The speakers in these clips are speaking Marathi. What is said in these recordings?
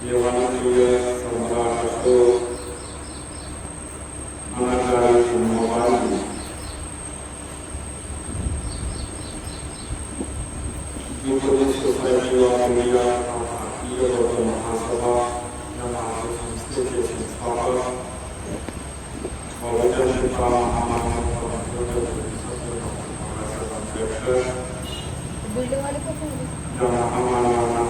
देवानुप्रिय सम्राट अशोक अनाचार्य Brahmapali Buddhist society of India Bharatiya Bauddha महासभा या भारतीय संस्थेचे संस्थापक बहुजन नेता महामानव अध्यक्ष या महामानवांना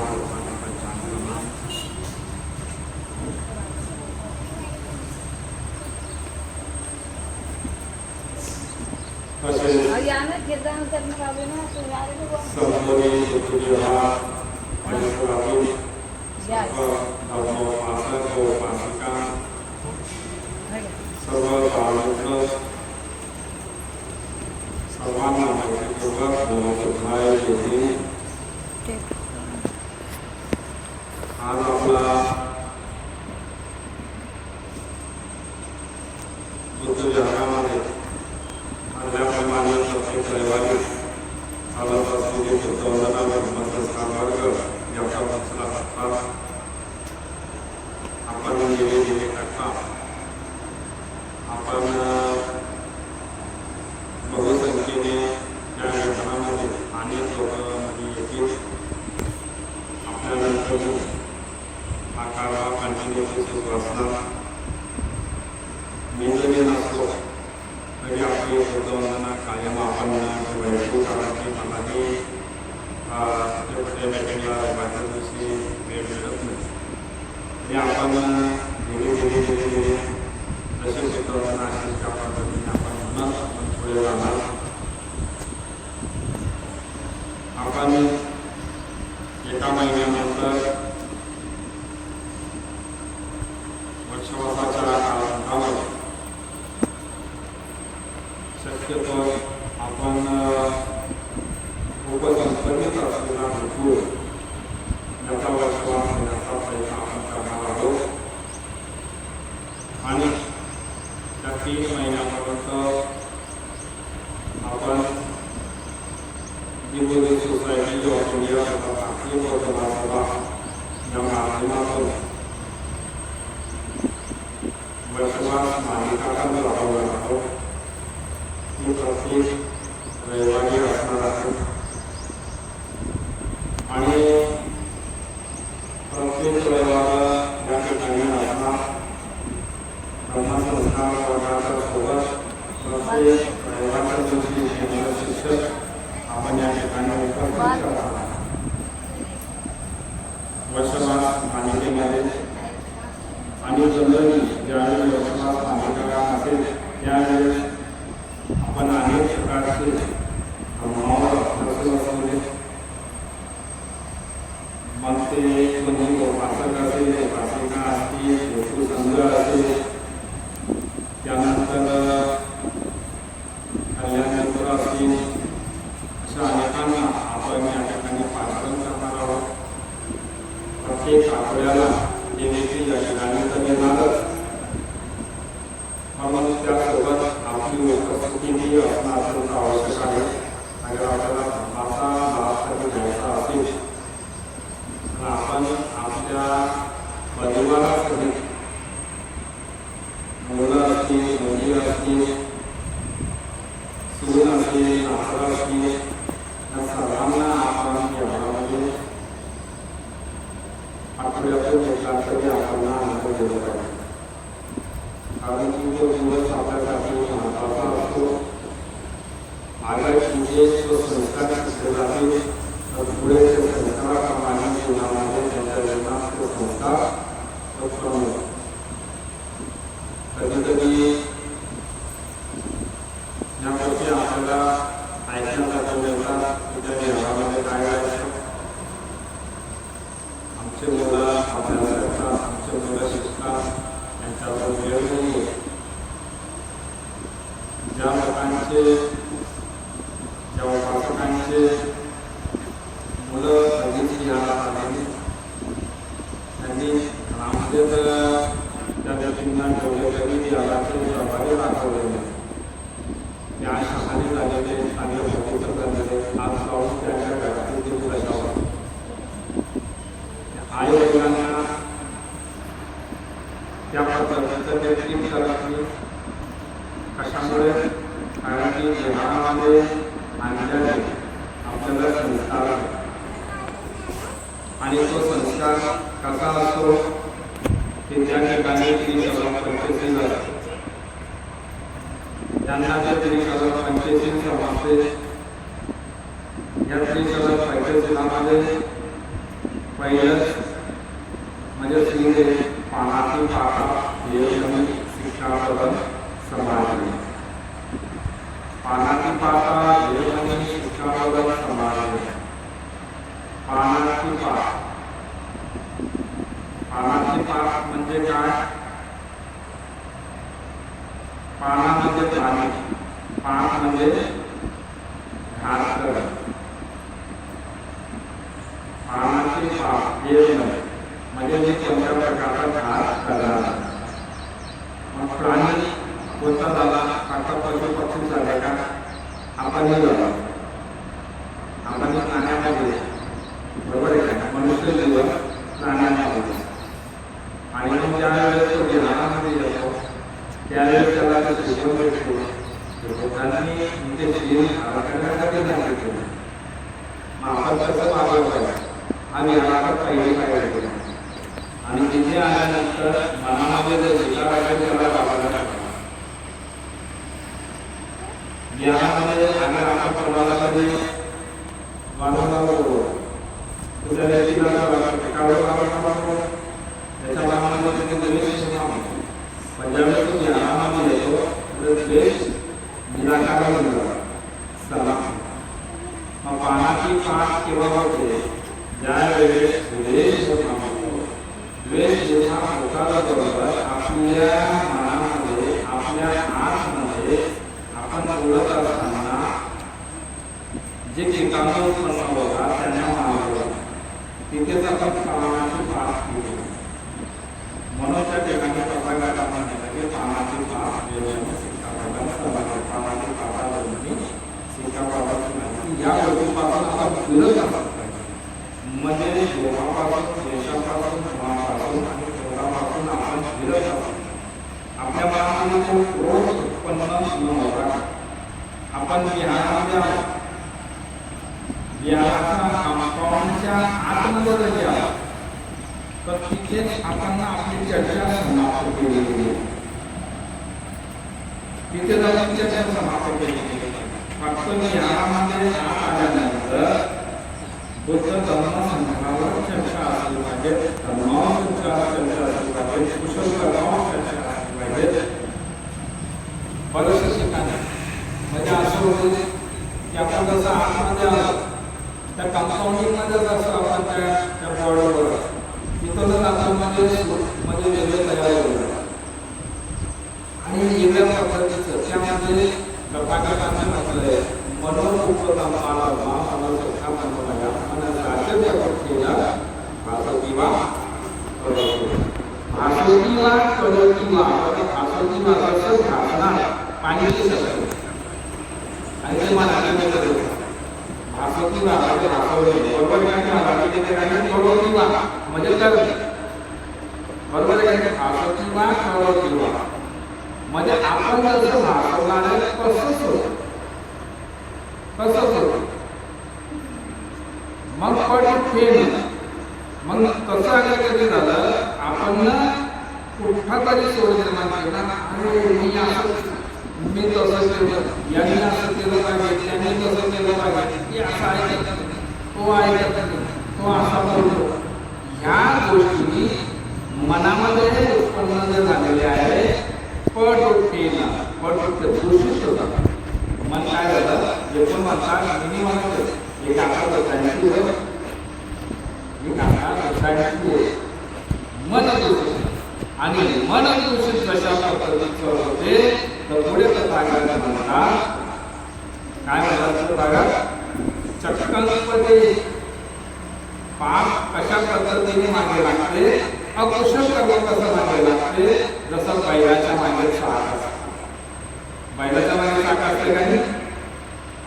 संतोरी तुझ्या मनुष्यातील धर्मोपासक व उपासिका सर्व धार्मिक सर्वांना माहितीपूर्वक नमस्कार देते. आज आपला बुद्ध जगामध्ये आणल्याप्रमाणे प्रत्येक रविवारी चालत असलेले बुद्धवंदना धर्मसंस्कार वर्ग याचा मसला असतात. आपण गेले करता आपण बहुसंख्येने या घटनामध्ये अनेक लोक येतील. आपल्यानंतर हा काळा कंटिन्युअसली सुरू असणार. मी जरी नसतो तरी आपली बुद्धवंदना कायम आपण वैभव काळाची मनाने छोटे मीटिंगला माझ्या दिवशी वेळ मिळत नाही. तरी आपण धीरे जसे बुद्धवंदना असेल त्या पद्धतीने आपण म्हणत आपण पुढे जाणार. आपण एका महिन्यानंतर वर्षवासाच्या काळामध्ये शक्यतो आपण खूपच संपन्नित असलेला भरपूर याचा वर्षवास घेण्याचा प्रयत्न आपण करणार आहोत. आणि त्या 3 महिन्यापर्यंत आपण बुद्धिस्ट सोसायटी ऑफ इंडिया तथा भारतीय बौद्ध महासभा या माध्यमातून वर्षवास मालिका राबवणार आहोत. ही प्रत्येक रविवारी असणार आहे आणि प्रत्येक रविवार या ठिकाणी असणार. ब्रह्मसंस्कार वर्गाच्या सोबत प्रत्येक रविवारच्या दिवशी येणारे शिक्षक आपण या ठिकाणी उपस्थित करणार. वर्षवास मालिकेमध्ये आणि जनरली ज्यावेळी वर्षवास मालिका असेल त्यावेळेस आपण अनेक प्रकारचे असले मग ते कोणी उपासक असेल उपासिका असतील हेतू संघ असेल त्यानंतर कल्याणयंत्र असतील अशा अनेकांना आपण या ठिकाणी पाठवण करणार आहोत. प्रत्येक आठवड्याला हे देखील या ठिकाणी तर येणारच म्हणून त्यासोबत आपली उपस्थिती असणं अत्यंत आवश्यक आहे. अगर आपल्याला धर्माचा लाभ कधी घ्यायचा असेल तर आपण आपल्या परिवारासहित मुलं असतील मुली असतील सून असतील नातू असतील या सर्वांना आपण यामध्ये आठवड्यातून एकदा तरी आपण आनंद दिला पाहिजे. कारण की तो दिवस आपल्यासाठी महत्त्वाचा असतो. अगर तुझे जो संस्कार शिकले जातील तर पुढे ते संस्काराप्रमाणे जीवनामध्ये त्यांच्या जीवनात तो संस्कार उत्पन्न होतो. कधीकधी यापैकी आपल्याला ऐकण्यासाठी मिळतात की त्या जीवनामध्ये काय आहे. आमचे मुलं अभ्यास करतात, आमचे मुलं शिकतात, त्यांच्यावर वेळ नाही. ज्या लोकांचे ज्या उपासकांचे मुलं कधीच यायला आले त्यांनी रामदेव त्या व्यक्तींना ठेवले कधी याला ते प्रभावी दाखवले नाही. त्या शहाणे झालेले चांगले प्रकृत झालेले आज जाऊन त्यांच्या घरातील दिवस आई वडिलांना जन्माचे आणल्याने आपल्याला संस्कार आहे. आणि तो संस्कार कसा असतो की त्या ठिकाणी त्रिशरण असतो. त्यांना जे त्रिशरण पंचशील समजते. या त्रिशरण पंचशीलामध्ये पहिलंच म्हणजे श्री पानाची पाता देवधर्म शिक्षापद समाधी. पानाची पाता देवधर्म शिक्षापद समाधी. पानाची पात. पानाची पात म्हणजे काय? पाना म्हणजे पाणी, पात म्हणजे घात. पानाची पात म्हणजे मी कोणत्या प्रकारचा घात करणार. मग प्राणी कोणता झाला? आता पशु पक्षी झाले का? आपण झाला. आपण प्राण्यामध्ये बरोबर आहे का? मनुष्य जीव प्राण्यामध्ये. आणि मग ज्यावेळेस तो ध्यानामध्ये येतो त्यावेळेस त्याला ते शिकवून भेटतो. लोकांनी ते शिन करण्यासाठी सांगितलं. मग आपण कसं वागलं पाहिजे आणि याला पहिली पाहिजे केलं. आणि तिथे आल्यानंतर मनामध्ये जर विचार आहे त्याला वापरायला ज्ञानामध्ये आणि आपण कोणाला कधी वाढवला बरोबर तुझ्या व्यक्तीला त्याच्या मनामध्ये द्वेष पण ज्यावेळेस तो ज्ञानामध्ये येतो तर द्वेष निराकाराला चला. मग पानाची पाठ केव्हा होते? ज्यावेळेस द्वेष द्वेष जेव्हा होताला बरोबर आपल्या मनामध्ये आपल्या आतमध्ये आपण बोलत असताना जे कीटाणू उत्पन्न होतात त्यांना मारलं. तिथेच आपण पानाची पाठ केली. म्हणून त्या ठिकाणी प्रभागात आपण म्हटलं की पानाची पाठ पानाची पाठावरती शिकापासून माहिती या गोष्टीपासून आपण फिरत असतो. म्हणजे देवापासून देशापासून मनापासून आणि देवापासून आपण फिरत असतो. आपल्या मनामध्ये तो क्रोध उत्पन्न न होता आपण ध्यानामध्ये आहोत. ध्यानाच्या कंपाऊंडच्या आतमध्ये जरी आला तर तिथेच आपण आपली चर्चा समाप्त केलेली. तिथे जाऊन चर्चा समाप्त केलेली. फक्त ध्यानामध्ये आल्यानंतर बुद्ध धर्म संघावर चर्चा असली पाहिजे. धर्मावर चर्चा असली पाहिजे. कुशल कर्मावर चर्चा असली पाहिजे. बरेचसे ठिकाणी म्हणजे असं होतं की आपण जसं आतमध्ये आलो त्या कंपाऊंडिंगमध्ये जसं आपण त्या बॉर्डरवर तिथं आतमध्ये वेगळे तयार होतं आणि वेगळ्या पद्धतीचं त्यामध्ये प्रभागाने म्हटलं आहे मनोरूपता पाण्याची सगळं आणि ते मला भासवती बरोबर म्हणजे तर बरोबर आहे का? भासवती म्हणजे आपण जसं भासवणार आहे तसंच होतं. तसंच होतं. मग पण फेल मग कसं आलं कधी झालं आपण कुठला तरी सोड निर्माण केला. अरे मी तसं केलं, यांनी असं केलं पाहिजे, त्यांनी तसं केलं पाहिजे, की असं ऐकत तो ऐकत तो असा बोलतो. ह्या गोष्टी मनामध्ये उत्पन्न जे झालेले आहे पट दूषित होतात. मन काय झालं जे पण म्हणतात मी म्हणत एक आकार बसायची मन दूषित आणि मन दूषित कशा पद्धतीचं होते तर पुढे तथागत म्हणतात काय म्हणतात तथागत चक्कलपदे पाप कशा पद्धतीने मागे लागते अकुशल कर्म कसं मागे लागते. जसं बैलाच्या मागे शाख असते. बैलाच्या मागे शाख असते का नाही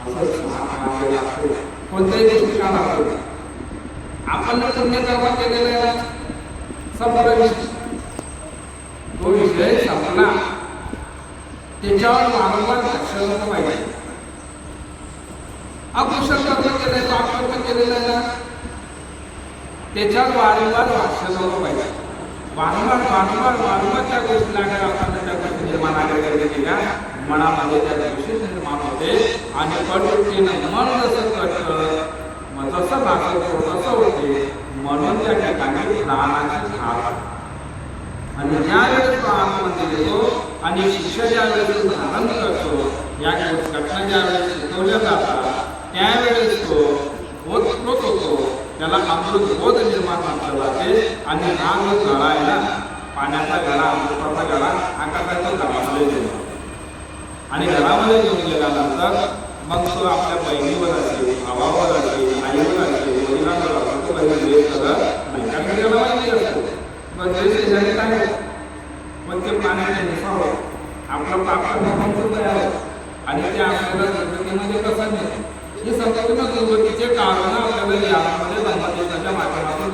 असं मागे लागतो. कोणत्याही गोष्टी का लागतो आपण पुण्यकर्म केलेला आहे संपला विषय. तो विषय संपला त्याच्यावर वारंवार लक्ष दिलं पाहिजे. अकुशल कर्म केलंय, पाप कर्म केलेलं आहे ना, त्याच्यात वारंवार भाष्य झालं पाहिजे. वारंवार त्या गोष्टीला अगर आपण त्या गोष्टी निर्माण केल्या मनामध्ये त्या गोष्टी निर्माण होते आणि पटवृत्तीनं मन जसं कळतं मग जसं भागवतो तसं होते. म्हणून त्या ठिकाणी प्राणाची धार आणि ज्यावेळेस तो आतमध्ये येतो आणि शिक्षा ज्यावेळेस धारण करतो, या घटना ज्यावेळेस शिकवल्या जातात त्यावेळेस तो बोधकृत होतो, त्याला अमृत बोध निर्माण म्हटलं जाते. आणि हा जो गळा आहे ना, पाण्याचा गळा, अमृताचा गळा, हा कसा तो घरामध्ये गेला आणि घरामध्ये घेऊन गेल्यानंतर मग तो आपल्या बहिणीवर असेल, भावावर असेल, आईवर असेल, वडिलांवर असेल, तो काही द्वेष करत नाही. कारण त्याला माहिती असतो मग द्वेष केल्याने काय होतं, पण ते पाण्याने निसावं आपलं पाप करणं तयार होतं आणि ते आपल्याला दुर्गतीमध्ये कसं नाही. हे संपूर्ण दुर्गतीचे कारण आपल्याला यामध्ये धर्मदेशाच्या माध्यमातून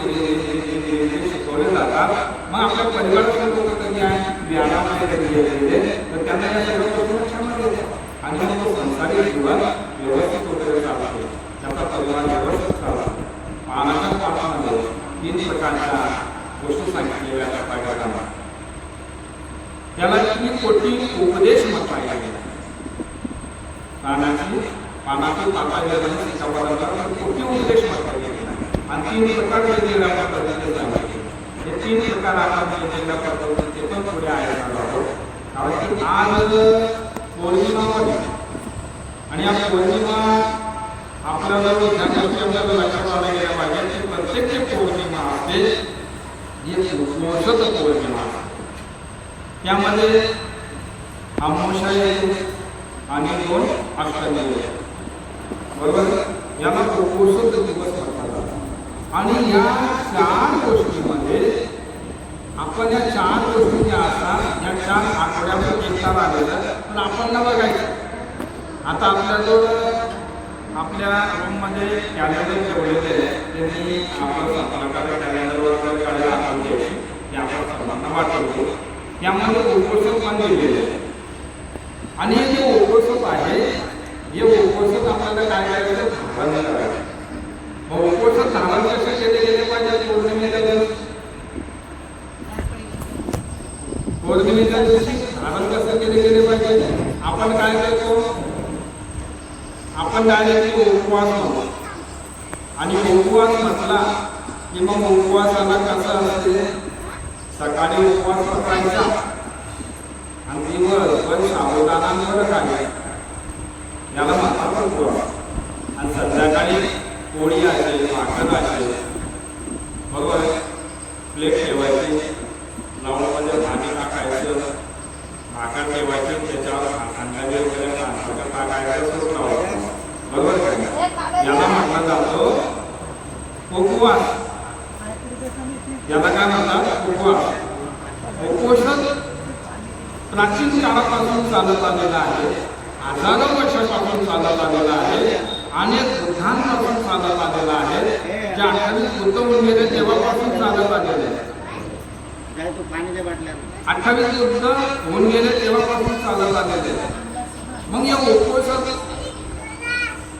शिकवले जातात. मग आपल्या परिवाराचे लोक कधी आहे ज्ञानामध्ये कधी गेलेले तर त्यांना या सगळ्या गोष्टी लक्षात येतात आणि मग तो संसारिक जीवन व्यवस्थित वगैरे चालतो, त्याचा परिवार व्यवस्थित चालतो. पानाच्या पाठामध्ये 3 प्रकारच्या गोष्टी सांगितलेल्या आहेत. त्याला 3 कोटी उपदेश म्हटला गेला. पानाची पापाच्या शिकापदाला कोटी उपदेश म्हटला गेला आणि 3 प्रकार वेगवेगळ्या पद्धतीने सांगितले. हे 3 प्रकार आपण वेगवेगळ्या पद्धतीने ते पण पुढे आहे आहोत. कारण की आज पौर्णिमा आणि या पौर्णिमा आपल्याला ज्या गोष्टी आपल्याला लक्षात आल्या गेल्या पाहिजे की प्रत्येक पौर्णिमा असते ही मोसत पौर्णिमा. त्यामध्ये अमावस्या येते आणि 2 अष्टमी येते, बरोबर. याला मोसत दिवस म्हणतात. आणि या 4 गोष्टीमध्ये आपण या 4 गोष्टी ज्या असतात या 4 आठवड्यावर एकदा आलेलं पण आपण ना बघायचं. आता आपल्या रूममध्ये कॅलेंडर ठेवलेले त्यांनी आपण प्रकारे कॅलेंडरवर काढायला आपण घ्यायची ते आपण सर्वांना वाटवतो. त्यामध्ये उपोषण पण दिलेले आणि हे जे उपोषण आहे हे उपोषण आपल्याला काय करायचं धारण करायचं. मग उपोषण धारण कसे केले गेले पाहिजे. पौर्णिमेच्या दिवशी धारण कसं केले गेले पाहिजे. आपण काय करतो, आपण डायरेक्टली उपवास म्हणतो आणि उपवास म्हटला की मग उपवासाला कसं असते, सकाळी उपवास पकडायचा आणि दिवसभर साबुदाणा काय याला म्हणतात उपवास. आणि संध्याकाळी पोळी असेल, भाकर असेल, बरोबर, प्लेट ठेवायची, लावण्यामध्ये पाणी टाकायचं, भाकर ठेवायची, त्याच्यावर अंगाने वगैरे टाकायचं, सूप लावायचं, बरोबर काय. याला म्हटलं जातो उपवास. याला काय म्हणतात उपवास. उपोषण प्राचीन काळापासून चालत आलेला आहे, हजारो वर्षापासून चालत आलेला आहे, अनेक बुद्धांपासून चालत आलेला आहे, जे 28 बुद्ध होऊन गेले तेव्हापासून चालत आलेले आहे. 28 युद्ध होऊन गेले तेव्हापासून चालत आलेले आहे. मग या उपवास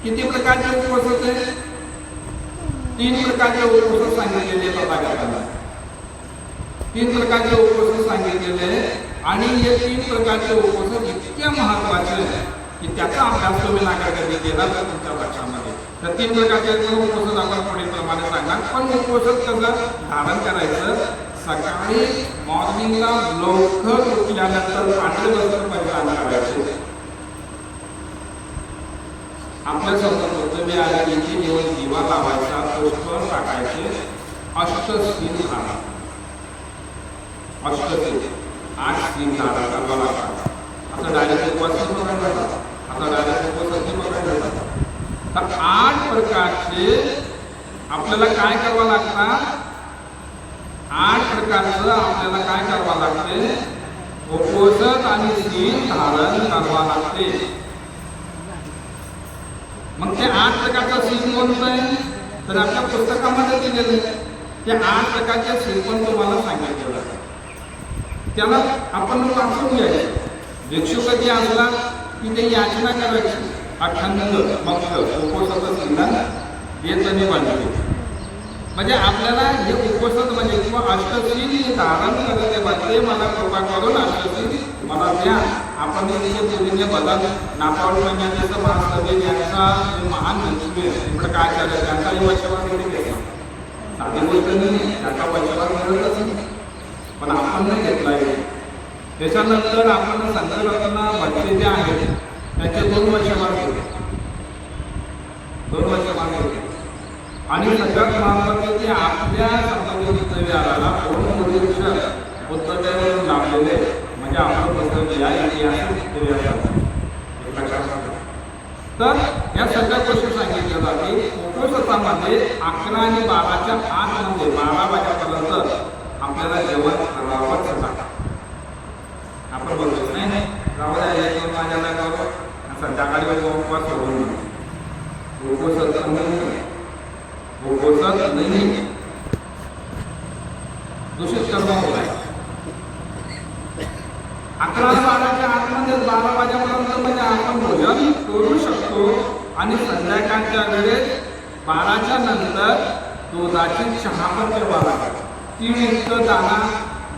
किती प्रकारचे उपवास होते. 3 प्रकारचे उपवास सांगितलेले तथागतांना. 3 प्रकारचे उपवास सांगितलेले आणि हे 3 प्रकारचे उपवास इतके महत्वाचे की त्याचा अभ्यास तुम्ही नागरिकांनी केला तर तुमच्या लक्षामध्ये. तर 3 प्रकारचे उपवास आपण पुढील प्रमाणे सांगणार. पण उपवास कसं धारण करायचं, सकाळी मॉर्निंगला लवकर उठल्यानंतर पांढरे वस्त्र परिधान करायचे. आपल्या समोर तुम्ही आल्या की दिवस दिवा लावायचा, पुष्प टाकायचे, अष्टशील धारा, 8 शील धारा करावा लागतात. आता डायरेक्ट उपवास बघायला, आता डायरेक्ट उपवास बघायला. तर 8 प्रकारचे आपल्याला काय करावं लागतात. 8 प्रकारचं आपल्याला काय करावं लागते, उपवास आणि शील धारण करावं लागते. मग ते 8 प्रकारचं शील कोणतं आहे तर आपल्या पुस्तकामध्ये दिलेलं आहे. ते 8 प्रकारचे शील पण तुम्हाला सांगितलेलं आहे, त्याला आपण वाचून घ्यायचं. भिक्षू कधी असला की ते याचना करायची अखंड मक्त उपोषाचं सिंधन येतनी बनते. म्हणजे आपल्याला हे उपोषण म्हणजे किंवा अष्टशील धारण करते बनते. मला कृपा करून अष्टशील मला द्या. आपण इथे मुलीने बदल नापावड पंजाबीचं महासभेत यांचा महान मंत्री इकडं काय चाललं त्यांचाही वचवाद इथे घेतला. साधी गोष्ट नाही, त्याचा वचवाद मिळतच नाही, पण आपण नाही घेतला आहे. त्याच्यानंतर आपण संतरत्न भक्ती जे आहेत त्याचे 2 वचवाद घेतले, 2 वचवाद घेतले. आणि सगळ्यात महत्त्वाचे की आपल्या संतविचाराला पूर्ण उत्तरेवरून लाभलेले म्हणजे आपण पुस्तक या इतिहासात. तर या सगळ्या गोष्टी सांगितल्या जाते. उपोषणामध्ये 11 आणि 12च्या आतमध्ये 12 वाजेपर्यंत आपल्याला जेवण करावंच लागतं. आपण बोलतो नाही जाऊ द्या 1-2 वाजेला करू, संध्याकाळी उपवास सोडून उपोषण नाही, दूषित कर्म होत आहे. 11-12च्या आतमध्ये 12 वाजेपर्यंत म्हणजे आपण भोजन करू शकतो. आणि संध्याकाळच्या वेळेस 12च्या नंतर दुधाची चहा पण ठेवा लागते. तीळ दाणा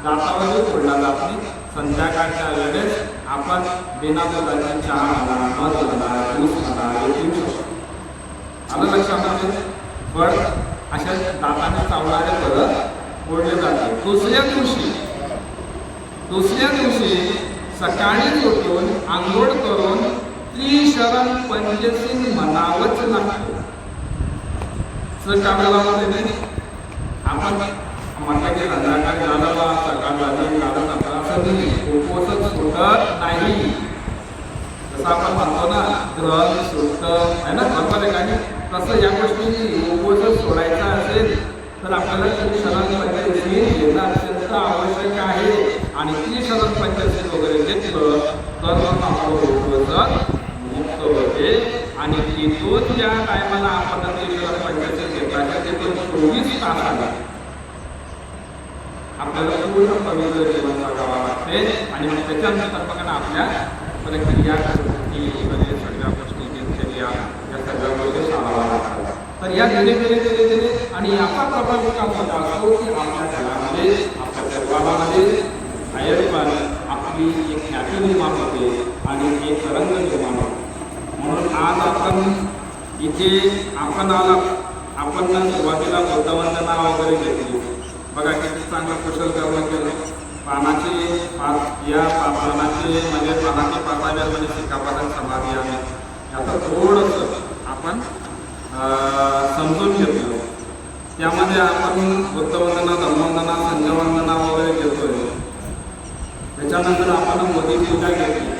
दातावर फोडला जात नाही. संध्याकाळच्या वेळेस आपण बिना दुधाची चहा म्हणा, मध म्हणा, ज्यूस म्हणा हे पिऊ शकतो. आलं लक्षामध्ये. पण अशा दाताने चावणारे परत फोडले जाते. दुसऱ्या दिवशी सकाळी उठून आंघोळ करून त्रिशरण पंचशील म्हणावंच लागतं. सकाळमध्ये आपण म्हटलं की संध्याकाळी झालं बा सकाळ झाली झालं असं नाही, उपवासच सुटत नाही. जसं आपण म्हणतो ना ग्रहण सुटत आहे ना, बरोबर आहे का? तसं या गोष्टी उपवासच सोडायचा असेल तर आपल्याला त्रिशरण पंचशील घेणं अत्यंत आवश्यक आहे. आणि त्रिशरण पंचशील वगैरे घेतलं तर मग आपलं उपवास मुक्त होते. आणि तिथून ज्या टायमाला आपण त्रिशरण पंचशील घेतला तिथून 24 तासाला आपल्याला पूर्ण पवित्र जीवन जगावं लागते. आणि मग त्याच्यानंतर बघा ना आपल्या प्रक्रिया सगळ्या गोष्टी दिनचर्या या सगळ्या गोष्टी सांगाव्या लागतात. तर या धीरे आणि याचा प्रभाव काय होत असतो की आपल्या घरामध्ये आपल्या परिवारामध्ये पण आपली एक ख्याती निर्माण होते आणि एक रंग निर्माण होते. म्हणून आज आपण इथे आपण आपण सुरुवातीला बुद्धवंदना वगैरे घेतली. बघा किती चांगलं कुशल कर्म केलं. पानाचे म्हणजे पानाचे पाताव्यामध्ये शिखापदात समाधी आहे याचं थोडंसं आपण समजून घेतलं. त्यामध्ये आपण बुद्धवंदना, धम्मवंदना, संघवंदना वगैरे घेतोय. त्याच्यानंतर आपण मोदी पूजा घेतली.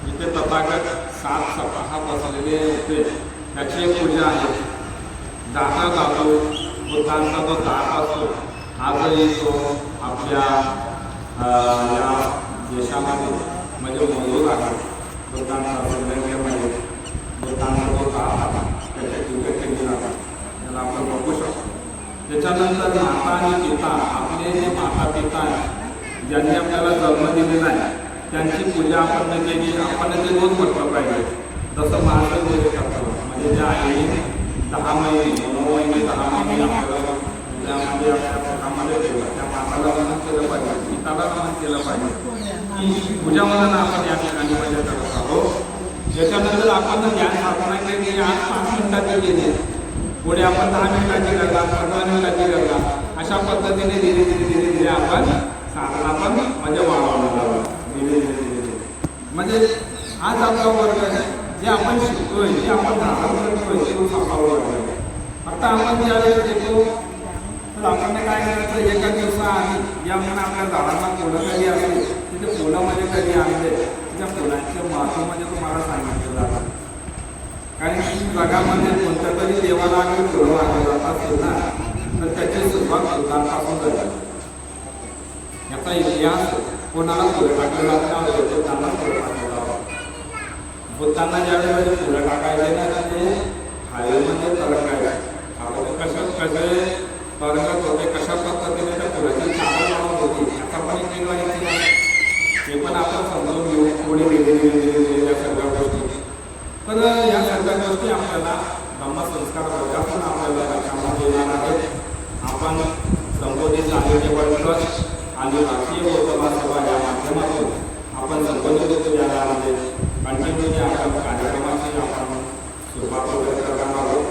इथे तथागत 7 सप्ताह बसलेले होते त्याची एक पूजा आहे. दाता जातो बुद्धांचा जो दात असतो आजही तो आपल्या या देशामध्ये म्हणजे मजूर आहे. बुद्धांचा संघटनेमध्ये बुद्धांचा जो दात आहे त्याची पूजा केली जातात. त्याला आपण बघू शकतो. त्याच्यानंतर माता आणि पिता आपले जे माता पिता आहे ज्यांनी आपल्याला जन्म दिलेला आहे त्यांची पूजा आपण केली. आपण ते रोज म्हटलं पाहिजे. जसं महाराज वगैरे करतो म्हणजे जे आहे 10 महिने 9 महिने 10 महिने आपल्याला त्यामध्ये आपल्या पोटामध्ये ठेवलं त्या माताला नमन केलं पाहिजे, पिताला नमन केलं पाहिजे. ही पूजावंदन आपण या ठिकाणी म्हणजे करत आहोत. त्याच्यानंतर आपण ध्यान साधना केली. आज 5 मिनिटाची केली, पुढे आपण 10 मिनिटाची करला, 15 मिनिटाची करला. अशा पद्धतीने धीरे धीरे आपण साधना पण म्हणजे वाढवणार धीरे धीरे. म्हणजे आज आपला वर्ग आहे जे आपण शिकतोय जे आपण धारण करतोय ते स्वतःवर आहे. आता आपण ज्यावेळेस येतो तर आपण काय करायचं एका दिवसाआधी यामुळे आपल्या झाडांना फुलं कधी असते तिथे फुलामध्ये कधी आणले त्या फुलांचे महत्त्व म्हणजे तुम्हाला सांगितलं जातं. कारण की जगामध्ये कोणत्या तरी देवाला आम्ही फुलं वाढलं जात असेल ना तर त्याची सुरुवात फुलांपासून झाली. याचा इतिहास कोणाला फुलं टाकलं जातं बुद्धांना फुलं टाकलं जातं. बुद्धांना ज्यावेळेला फुलं टाकायचे ना ते हायवेमध्ये तरंगायचे. आपण कसे तरंगत होते कशा पद्धतीने त्या फुलाची चावल बनवत होती आता पण एक वेगळा हे पण आपण समजून घेऊ. थोडी धीरे या सगळ्या गोष्टी. तर गोष्टी आपल्याला धम्मसंस्कार वर्गातून आपल्याला लक्षामध्ये येणार आहेत. आपण संबोधित चारिटेबल ट्रस्ट आणि राष्ट्रीय वर्तमान सभा या माध्यमातून आपण संबोधित यामध्ये कंटिन्यूली आपण कार्यक्रमाची आपण सुरुवात वगैरे करणार आहोत.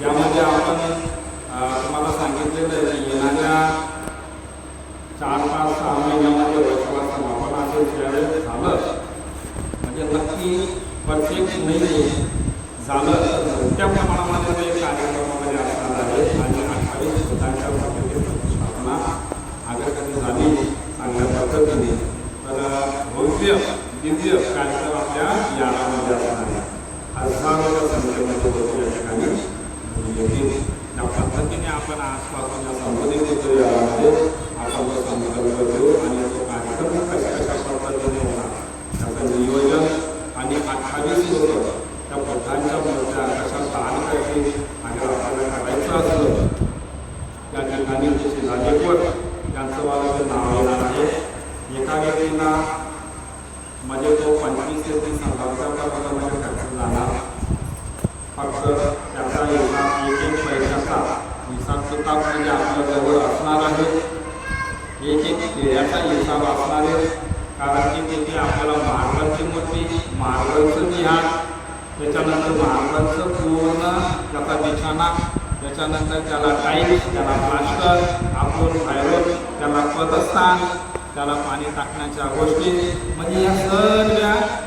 यामध्ये आपण तुम्हाला सांगितलेलं आहे की येणाऱ्या 4-5-6 महिन्यामध्ये वर्षाला समापनाचं ज्यावेळेस झालं म्हणजे नक्की परफेक्ट नाही झालं तर मोठ्या प्रमाणामध्ये ते कार्यक्रमामध्ये असणार आहे आणि 28 पदांच्या स्थापना अगर कधी झाली चांगल्या पद्धतीने तर भव्य दिव्य कार्यक्रम आपल्या यामध्ये असणार आहे. हजारोच्या संख्येमध्ये लोक या ठिकाणी येतील. त्या पद्धतीने आपण आजपासून या संबोधित होतो यामध्ये आपण तो संकल्प घेऊ आणि तो कार्यक्रम कशा पद्धतीने होणार त्याचं नियोजन आणि 28 लोक त्या बुद्धांच्या मूर्त्या कशा दान करतील आणि आपल्याला करायचं असलं त्या ठिकाणी शिलालेखवर त्यांचं मला नाव येणार आहे. एका व्यक्तीला म्हणजे तो 25 ते 30,000 म्हणजे खर्च जाणार. फक्त त्याचा हिसाब एक पैशाचा हिसाब किताब म्हणजे आपल्याजवळ असणार आहे. एक खेळाचा हिसाब असणार आहे कारण की तिथे आपल्याला मार्बलची मूर्ती मार्बलचं विहार त्याच्यानंतर मार्बलचं पूर्ण त्याचा बिछाना त्याच्यानंतर त्याला टाईल्स त्याला प्लास्टर आपण बाहेरून त्याला पदस्थान त्याला पाणी टाकण्याच्या गोष्टी म्हणजे या सर्व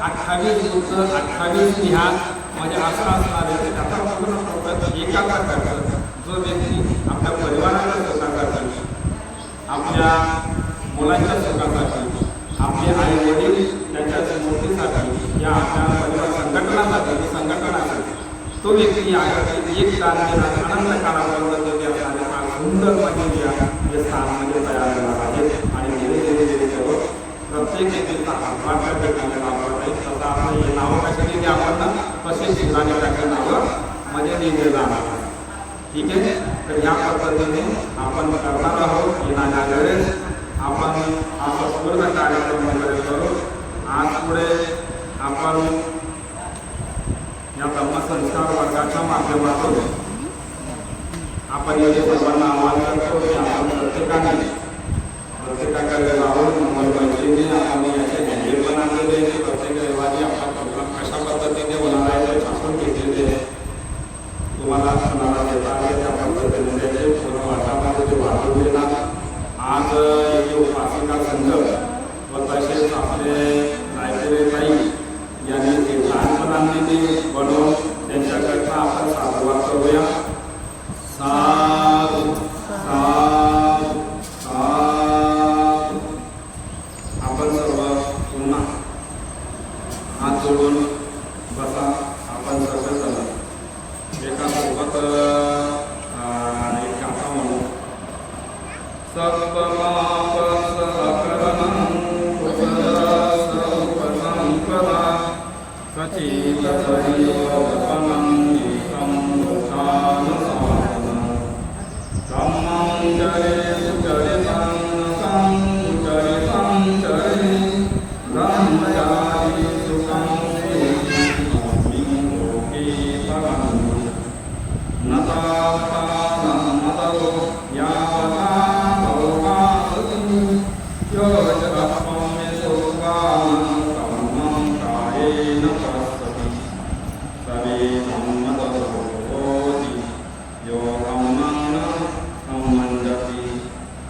28 बुद्ध 28 विहार म्हणजे असं असणार आहे त्याचा पूर्ण फक्त एकाचा खर्च जो व्यक्ती आपल्या परिवाराच्या सुखासाठी आपल्या मुलांच्या सुखासाठी आपले आई वडील त्यांच्या स्मृतीसाठी या आपल्या परिवार संघटनासाठी तो व्यक्ती एक दान देणार आनंद काळापर्यंत असणारे फार सुंदर म्हणजे हे स्थान म्हणजे तयार होणार आहे आणि धीरे धीरे प्रत्येक व्यक्तीचा हातभार त्या ठिकाणी लावणार आहे. तसं आपण हे नावं कशाने द्या आपण तसे शिवराने त्याचे नावं म्हणजे लिहिले जाणार आहे. ठीक आहे. तर ह्या पद्धतीने आपण करणार आहोत. येणाऱ्या वेळेस आपण हा संपूर्ण कार्यक्रम वगैरे करू. आज पुढे आपण या धम्मसंस्कार वर्गाच्या माध्यमातून आपण येथे सर्वांना आवाहन करतो की आपण प्रत्येकाकडे जाऊन मैत्रिणी आपण याचे हँडल पण आणलेले की प्रत्येक रविवारी आपला प्रोग्राम कशा पद्धतीने होणार आहे ते छापून घेतलेले आहे. तुम्हाला कोणाला देता आले त्या पद्धतीने त्याचे पूर्ण वाटामध्ये ते वाढवून देणार. आज येथे उपासिका संघ व तसेच आपले लायब्ररी ताई यांनी ते लहानपणांनी बनवून त्यांच्याकडनं आपण साधुवाद करूया. साधू साधू साधू. आपण सर्व पुन्हा हात जोडून बसा. आपण सर्वजण एका सोबत एक गाथा म्हणू.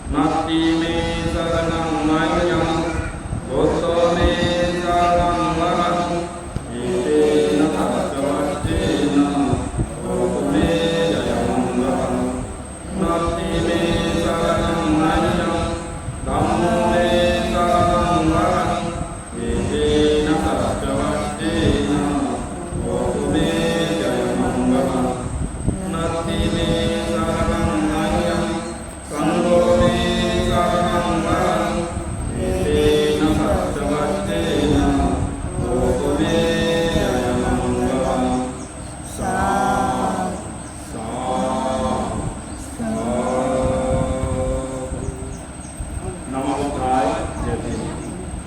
Nati me saranam